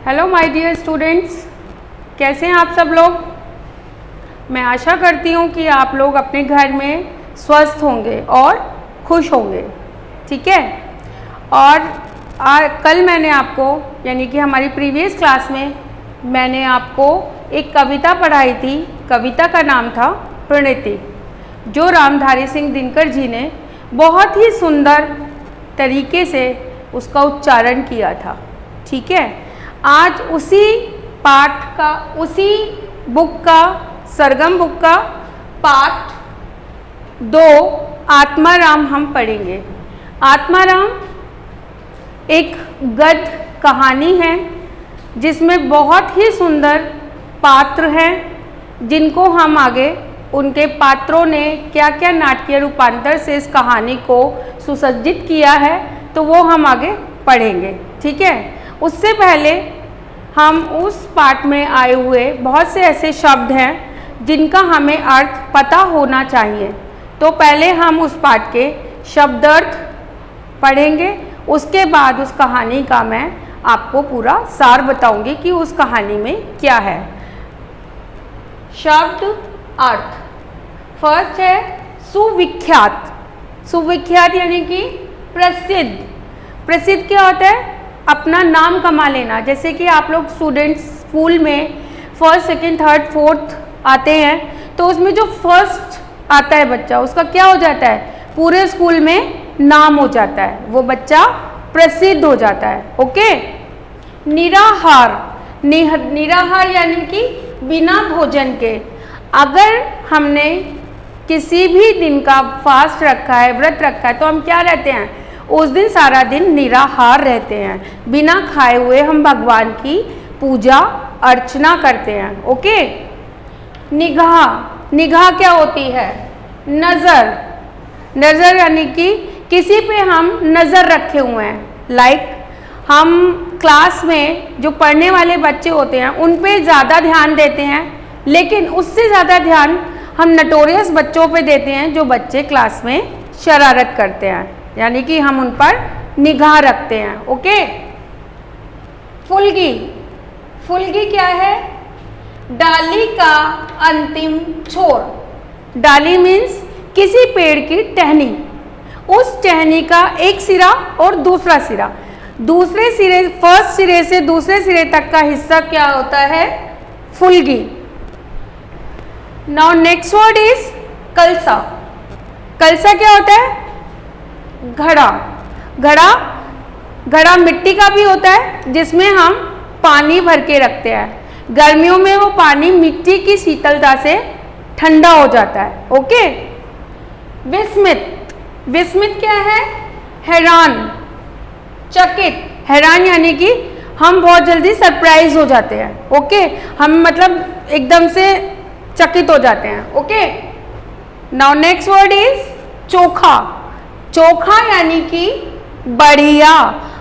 Hello my dear students, कैसे हैं आप सब लोग। मैं आशा करती हूँ कि आप लोग अपने घर में स्वस्थ होंगे और खुश होंगे, ठीक है। और कल मैंने आपको यानी कि हमारी प्रीवियस क्लास में मैंने आपको एक कविता पढ़ाई थी। कविता का नाम था प्रणति, जो रामधारी सिंह दिनकर जी ने बहुत ही सुंदर तरीके से उसका उच्चारण किया था, ठीक है। आज उसी पाठ का, उसी बुक का, सरगम बुक का पाठ 2 आत्माराम हम पढ़ेंगे। आत्माराम एक गद्य कहानी है जिसमें बहुत ही सुंदर पात्र हैं, जिनको हम आगे उनके पात्रों ने क्या क्या नाट्य रूपांतर से इस कहानी को सुसज्जित किया है, तो वो हम आगे पढ़ेंगे, ठीक है। उससे पहले हम उस पाठ में आए हुए बहुत से ऐसे शब्द हैं जिनका हमें अर्थ पता होना चाहिए, तो पहले हम उस पाठ के शब्दार्थ पढ़ेंगे। उसके बाद उस कहानी का मैं आपको पूरा सार बताऊंगी कि उस कहानी में क्या है। शब्द अर्थ, फर्स्ट है सुविख्यात। सुविख्यात यानी कि प्रसिद्ध। प्रसिद्ध क्या होता है? अपना नाम कमा लेना। जैसे कि आप लोग स्टूडेंट्स स्कूल में फर्स्ट, सेकंड, थर्ड, फोर्थ आते हैं, तो उसमें जो फर्स्ट आता है बच्चा, उसका क्या हो जाता है? पूरे स्कूल में नाम हो जाता है, वो बच्चा प्रसिद्ध हो जाता है। ओके। निराहार, निराहार यानी कि बिना भोजन के। अगर हमने किसी भी दिन का फास्ट रखा है, व्रत रखा है, तो हम क्या रहते हैं? उस दिन सारा दिन निराहार रहते हैं, बिना खाए हुए हम भगवान की पूजा अर्चना करते हैं। ओके। निगाह, निगाह क्या होती है? नज़र। नज़र यानी कि किसी पे हम नज़र रखे हुए हैं। लाइक हम क्लास में जो पढ़ने वाले बच्चे होते हैं उन पे ज़्यादा ध्यान देते हैं, लेकिन उससे ज़्यादा ध्यान हम नटोरियस बच्चों पे देते हैं जो बच्चे क्लास में शरारत करते हैं, यानी कि हम उन पर निगाह रखते हैं। ओके। फुल्गी, फुल्गी क्या है? डाली का अंतिम छोर। डाली मीन्स किसी पेड़ की टहनी, उस टहनी का एक सिरा और दूसरा सिरा, दूसरे सिरे, फर्स्ट सिरे से दूसरे सिरे तक का हिस्सा क्या होता है? फुल्गी। नाउ नेक्स्ट वर्ड इज कलसा। कलसा क्या होता है? घड़ा। घड़ा, घड़ा मिट्टी का भी होता है जिसमें हम पानी भर के रखते हैं। गर्मियों में वो पानी मिट्टी की शीतलता से ठंडा हो जाता है। ओके। विस्मित, विस्मित क्या है? हैरान, चकित। हैरान यानी कि हम बहुत जल्दी सरप्राइज हो जाते हैं। ओके। हम मतलब एकदम से चकित हो जाते हैं। Okay. Now next word is चोखा। चोखा यानी कि बढ़िया।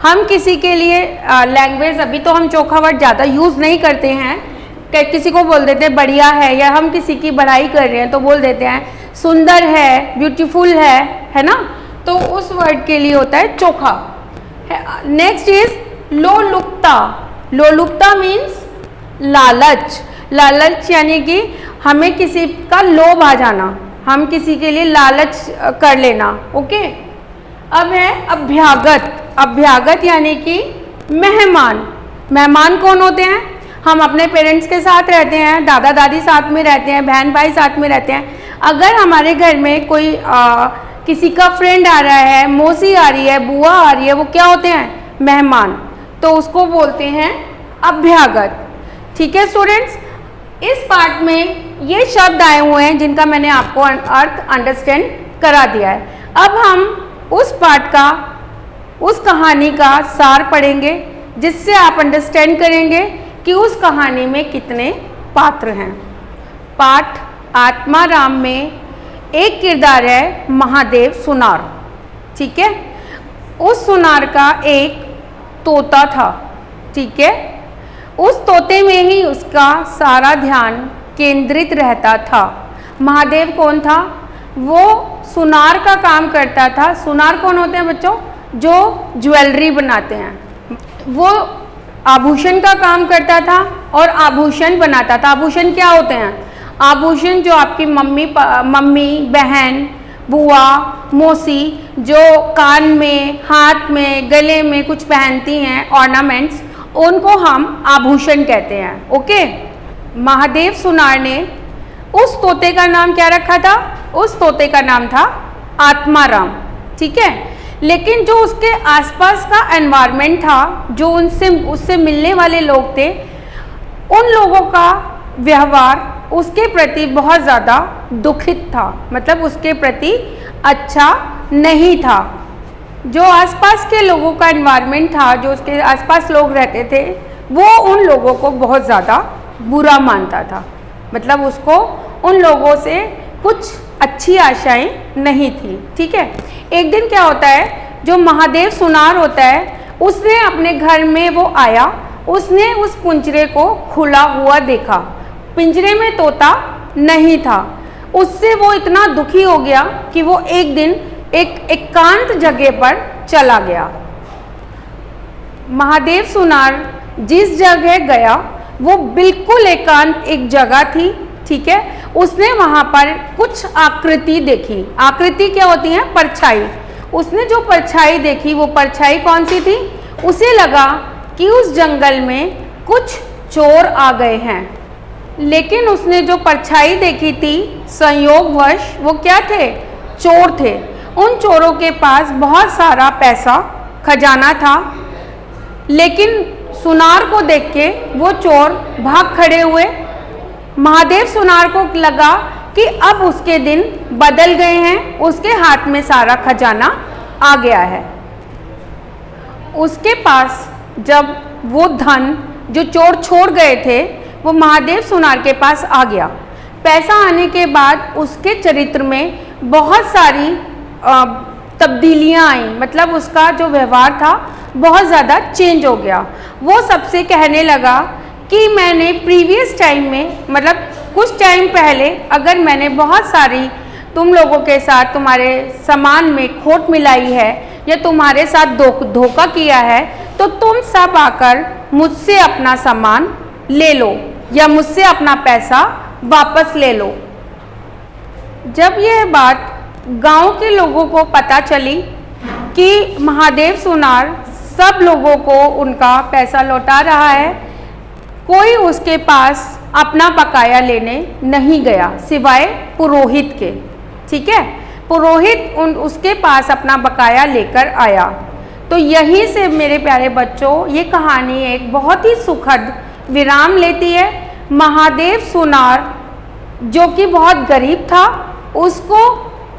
हम किसी के लिए लैंग्वेज, अभी तो हम चोखा वर्ड ज़्यादा यूज़ नहीं करते हैं, किसी को बोल देते हैं बढ़िया है, या हम किसी की बढ़ाई कर रहे हैं तो बोल देते हैं सुंदर है, ब्यूटीफुल है ना। तो उस वर्ड के लिए होता है चोखा। नेक्स्ट इज लोलुपता। लोलुपता मीन्स लालच। लालच यानी कि हमें किसी का लोभ आ जाना, हम किसी के लिए लालच कर लेना। ओके। अब है अभ्यागत। अभ्यागत यानी कि मेहमान। मेहमान कौन होते हैं? हम अपने पेरेंट्स के साथ रहते हैं, दादा दादी साथ में रहते हैं, बहन भाई साथ में रहते हैं। अगर हमारे घर में कोई किसी का फ्रेंड आ रहा है, मौसी आ रही है, बुआ आ रही है, वो क्या होते हैं? मेहमान। तो उसको बोलते हैं अभ्यागत। ठीक है स्टूडेंट्स, इस पार्ट में ये शब्द आए हुए हैं जिनका मैंने आपको अर्थ अंडरस्टैंड करा दिया है। अब हम उस पार्ट का, उस कहानी का सार पढ़ेंगे, जिससे आप अंडरस्टैंड करेंगे कि उस कहानी में कितने पात्र हैं। पाठ आत्माराम में एक किरदार है महादेव सुनार, ठीक है। उस सुनार का एक तोता था, ठीक है। उस तोते में ही उसका सारा ध्यान केंद्रित रहता था। महादेव कौन था? वो सुनार का काम करता था। सुनार कौन होते हैं बच्चों? जो ज्वेलरी बनाते हैं। वो आभूषण का काम करता था और आभूषण बनाता था। आभूषण क्या होते हैं? आभूषण जो आपकी मम्मी, बहन, बुआ, मौसी जो कान में, हाथ में, गले में कुछ पहनती हैं ऑर्नामेंट्स, उनको हम आभूषण कहते हैं। ओके। महादेव सुनार ने उस तोते का नाम क्या रखा था? उस तोते का नाम था आत्माराम। ठीक है। लेकिन जो उसके आसपास का एनवायरनमेंट था, जो उससे मिलने वाले लोग थे, उन लोगों का व्यवहार उसके प्रति बहुत ज़्यादा दुखित था, मतलब उसके प्रति अच्छा नहीं था। जो आसपास के लोगों का एनवायरनमेंट था, जो उसके आसपास लोग रहते थे, वो उन लोगों को बहुत ज़्यादा बुरा मानता था, मतलब उसको उन लोगों से कुछ अच्छी आशाएं नहीं थी। ठीक है। एक दिन क्या होता है, जो महादेव सुनार होता है, उसने अपने घर में वो आया, उसने उस पिंजरे को खुला हुआ देखा, पिंजरे में तोता नहीं था। उससे वो इतना दुखी हो गया कि वो एक दिन एक एकांत जगह पर चला गया। महादेव सुनार जिस जगह गया वो बिल्कुल एकांत एक जगह थी। ठीक है। उसने वहाँ पर कुछ आकृति देखी। आकृति क्या होती है? परछाई। उसने जो परछाई देखी, वो परछाई कौन सी थी? उसे लगा कि उस जंगल में कुछ चोर आ गए हैं। लेकिन उसने जो परछाई देखी थी, संयोगवश वो क्या थे? चोर थे। उन चोरों के पास बहुत सारा पैसा, खजाना था। लेकिन सुनार को देख के वो चोर भाग खड़े हुए। महादेव सुनार को लगा कि अब उसके दिन बदल गए हैं, उसके हाथ में सारा खजाना आ गया है। उसके पास जब वो धन जो चोर छोड़ गए थे, वो महादेव सुनार के पास आ गया। पैसा आने के बाद उसके चरित्र में बहुत सारी तब्दीलियां आई, मतलब उसका जो व्यवहार था बहुत ज़्यादा चेंज हो गया। वो सबसे कहने लगा कि मैंने प्रीवियस टाइम में, मतलब कुछ टाइम पहले, अगर मैंने बहुत सारी तुम लोगों के साथ तुम्हारे सामान में खोट मिलाई है या तुम्हारे साथ धोखा किया है, तो तुम सब आकर मुझसे अपना सामान ले लो या मुझसे अपना पैसा वापस ले लो। जब यह बात गांव के लोगों को पता चली कि महादेव सुनार सब लोगों को उनका पैसा लौटा रहा है, कोई उसके पास अपना बकाया लेने नहीं गया सिवाय पुरोहित के। ठीक है। पुरोहित उसके पास अपना बकाया लेकर आया। तो यहीं से मेरे प्यारे बच्चों, ये कहानी एक बहुत ही सुखद विराम लेती है। महादेव सुनार जो कि बहुत गरीब था, उसको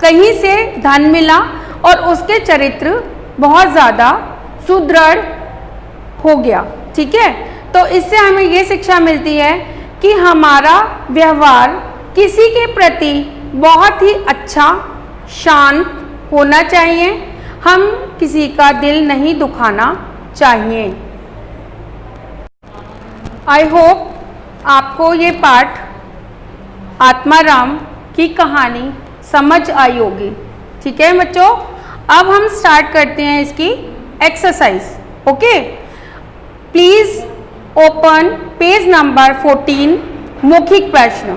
कहीं से धन मिला और उसके चरित्र बहुत ज़्यादा सुदृढ़ हो गया। ठीक है। तो इससे हमें ये शिक्षा मिलती है कि हमारा व्यवहार किसी के प्रति बहुत ही अच्छा, शांत होना चाहिए। हम किसी का दिल नहीं दुखाना चाहिए। आई होप आपको ये पाठ आत्माराम की कहानी समझ आई होगी। ठीक है बच्चों। अब हम स्टार्ट करते हैं इसकी exercise. Okay. Please open page number 14, मौखिक प्रश्न।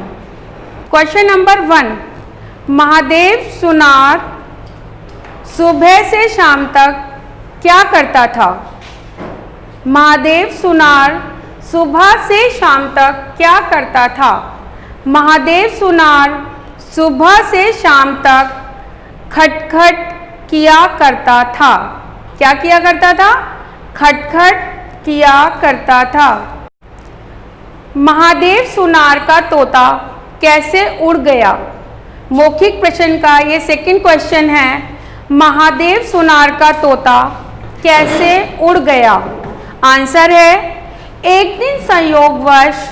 क्वेश्चन नंबर 1, महादेव सुनार सुबह से शाम तक क्या करता था? महादेव सुनार सुबह से शाम तक क्या करता था? महादेव सुनार सुबह से शाम तक खटखट किया करता था। क्या किया करता था? खटखट किया करता था। महादेव सुनार का तोता कैसे उड़ गया? मौखिक प्रश्न का ये सेकंड क्वेश्चन है। महादेव सुनार का तोता कैसे उड़ गया? आंसर है, एक दिन संयोगवश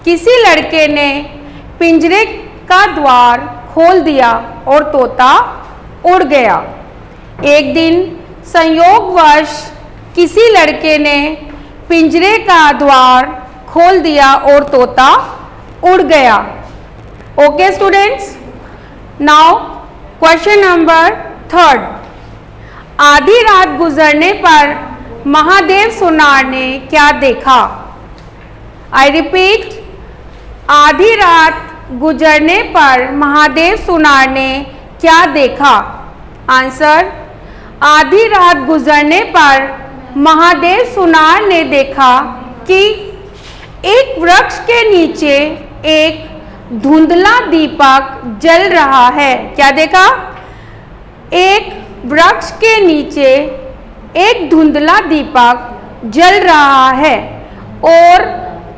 किसी लड़के ने पिंजरे का द्वार खोल दिया और तोता उड़ गया। एक दिन संयोगवश किसी लड़के ने पिंजरे का द्वार खोल दिया और तोता उड़ गया। Okay students. Now question number 3, आधी रात गुजरने पर महादेव सुनार ने क्या देखा? आई रिपीट, आधी रात गुजरने पर महादेव सुनार ने क्या देखा? आंसर, आधी रात गुजरने पर महादेव सुनार ने देखा कि एक वृक्ष के नीचे एक धुंधला दीपक जल रहा है। क्या देखा? एक वृक्ष के नीचे एक धुंधला दीपक जल रहा है और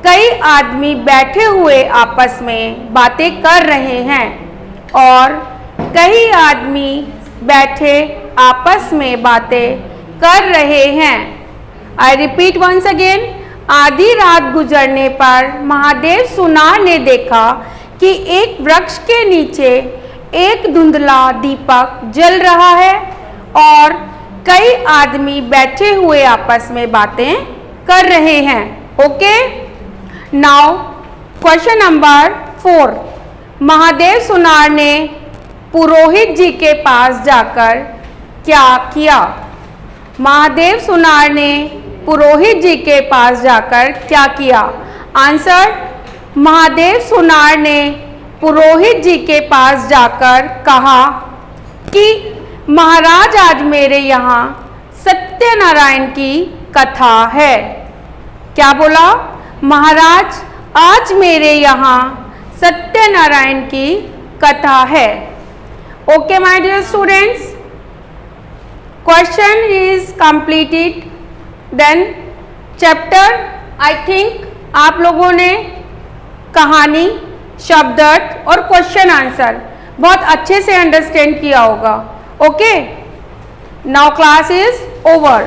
कई आदमी बैठे हुए आपस में बातें कर रहे हैं और कई आदमी बैठे आपस में बातें कर रहे हैं। आई रिपीट वंस अगेन, आधी रात गुजरने पर महादेव सुनार ने देखा कि एक वृक्ष के नीचे एक धुंधला दीपक जल रहा है और कई आदमी बैठे हुए आपस में बातें कर रहे हैं। Okay, now question number 4। Mahadev सुनार ने पुरोहित जी के पास जाकर क्या किया? महादेव सुनार ने पुरोहित जी के पास जाकर क्या किया? आंसर, महादेव सुनार ने पुरोहित जी के पास जाकर कहा कि महाराज, आज मेरे यहाँ सत्यनारायण की कथा है। क्या बोला? महाराज, आज मेरे यहाँ सत्यनारायण की कथा है। Okay my dear students, question is completed. Then chapter, I think आप लोगों ने कहानी, शब्दार्थ और क्वेश्चन आंसर बहुत अच्छे से अंडरस्टैंड किया होगा। Okay, now class is over.